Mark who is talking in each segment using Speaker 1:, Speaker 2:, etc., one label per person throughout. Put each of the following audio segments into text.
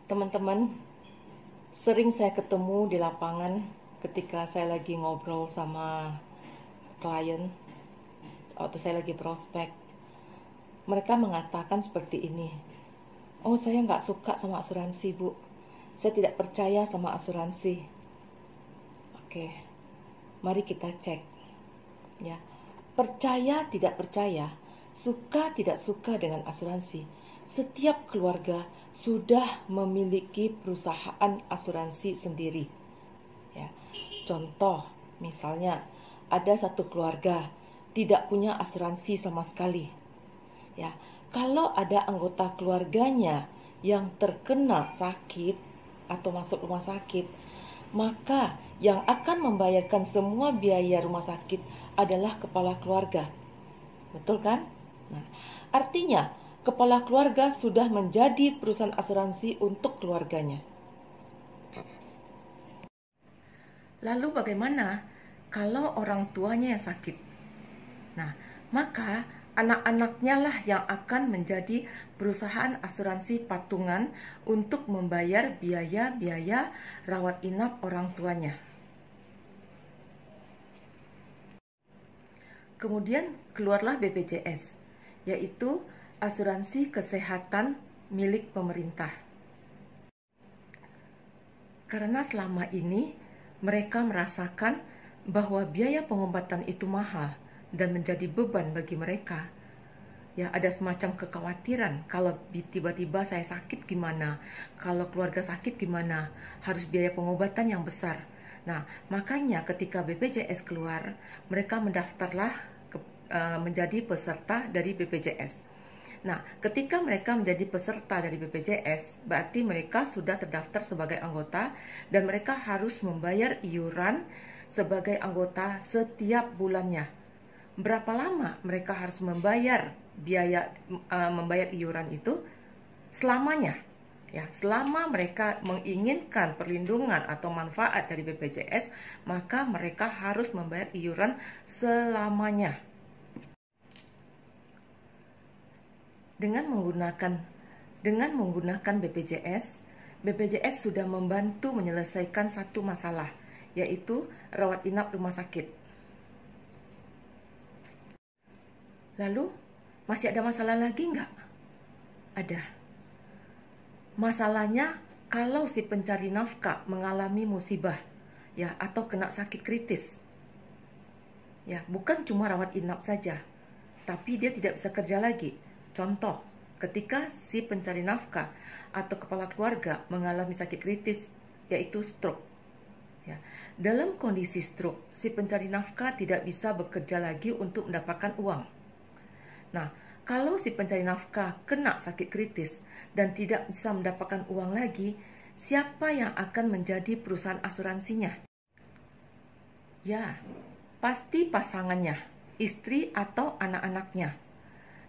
Speaker 1: Teman-teman, sering saya ketemu di lapangan ketika saya lagi ngobrol sama klien atau saya lagi prospek. Mereka mengatakan seperti ini, "Oh, saya nggak suka sama asuransi, Bu. Saya tidak percaya sama asuransi." Oke, mari kita cek. Ya, percaya tidak percaya, suka tidak suka dengan asuransi. Setiap keluarga sudah memiliki perusahaan asuransi sendiri. Ya, contoh, misalnya ada satu keluarga tidak punya asuransi sama sekali. Ya, kalau ada anggota keluarganya yang terkena sakit atau masuk rumah sakit, maka yang akan membayarkan semua biaya rumah sakit adalah kepala keluarga. Betul kan? Nah, artinya kepala keluarga sudah menjadi perusahaan asuransi untuk keluarganya. Lalu bagaimana kalau orang tuanya yang sakit? Nah, maka anak-anaknya lah yang akan menjadi perusahaan asuransi patungan untuk membayar biaya-biaya rawat inap orang tuanya. Kemudian keluarlah BPJS, yaitu asuransi kesehatan milik pemerintah. Karena selama ini mereka merasakan bahwa biaya pengobatan itu mahal dan menjadi beban bagi mereka. Ya, ada semacam kekhawatiran, kalau tiba-tiba saya sakit gimana? Kalau keluarga sakit gimana? Harus biaya pengobatan yang besar. Nah, makanya ketika BPJS keluar, mereka mendaftarlah menjadi peserta dari BPJS. Nah, ketika mereka menjadi peserta dari BPJS, berarti mereka sudah terdaftar sebagai anggota dan mereka harus membayar iuran sebagai anggota setiap bulannya. Berapa lama mereka harus membayar membayar iuran itu? Selamanya. Ya, selama mereka menginginkan perlindungan atau manfaat dari BPJS, maka mereka harus membayar iuran selamanya. Dengan menggunakan BPJS sudah membantu menyelesaikan satu masalah, yaitu rawat inap rumah sakit. Lalu, masih ada masalah lagi nggak? Ada. Masalahnya kalau si pencari nafkah mengalami musibah, ya, atau kena sakit kritis. Ya, bukan cuma rawat inap saja, tapi dia tidak bisa kerja lagi. Contoh, ketika si pencari nafkah atau kepala keluarga mengalami sakit kritis, yaitu stroke. Ya, dalam kondisi stroke, si pencari nafkah tidak bisa bekerja lagi untuk mendapatkan uang. Nah, kalau si pencari nafkah kena sakit kritis dan tidak bisa mendapatkan uang lagi, siapa yang akan menjadi perusahaan asuransinya? Ya, pasti pasangannya, istri atau anak-anaknya.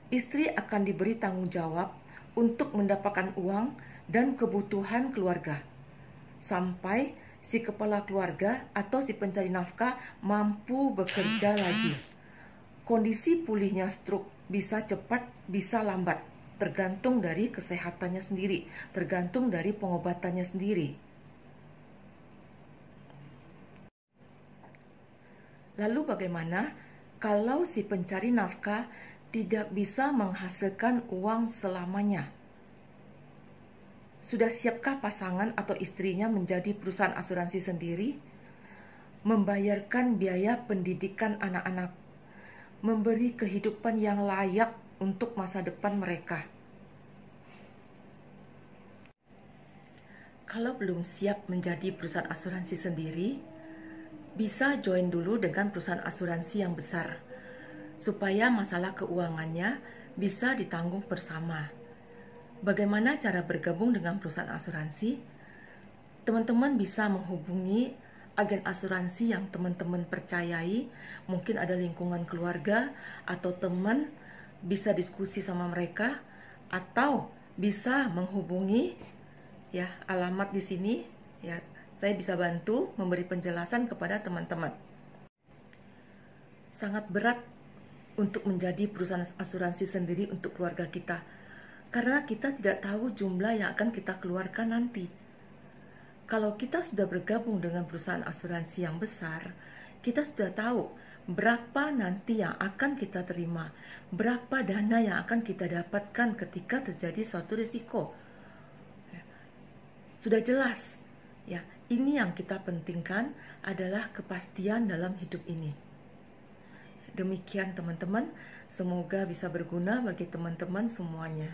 Speaker 1: Istri akan diberi tanggung jawab untuk mendapatkan uang dan kebutuhan keluarga, sampai si kepala keluarga atau si pencari nafkah mampu bekerja lagi. Kondisi pulihnya stroke bisa cepat, bisa lambat, tergantung dari kesehatannya sendiri, tergantung dari pengobatannya sendiri. Lalu bagaimana kalau si pencari nafkah tidak bisa menghasilkan uang selamanya? Sudah siapkah pasangan atau istrinya menjadi perusahaan asuransi sendiri? Membayarkan biaya pendidikan anak-anak, memberi kehidupan yang layak untuk masa depan mereka. Kalau belum siap menjadi perusahaan asuransi sendiri, bisa join dulu dengan perusahaan asuransi yang besar, supaya masalah keuangannya bisa ditanggung bersama. Bagaimana cara bergabung dengan perusahaan asuransi? Teman-teman bisa menghubungi agen asuransi yang teman-teman percayai, mungkin ada lingkungan keluarga atau teman, bisa diskusi sama mereka, atau bisa menghubungi, ya, alamat di sini, ya, saya bisa bantu memberi penjelasan kepada teman-teman. Sangat berat untuk menjadi perusahaan asuransi sendiri untuk keluarga kita. Karena kita tidak tahu jumlah yang akan kita keluarkan nanti. Kalau kita sudah bergabung dengan perusahaan asuransi yang besar, kita sudah tahu berapa nanti yang akan kita terima, berapa dana yang akan kita dapatkan ketika terjadi suatu risiko. Sudah jelas, ya. Ini yang kita pentingkan adalah kepastian dalam hidup ini. Demikian teman-teman, semoga bisa berguna bagi teman-teman semuanya.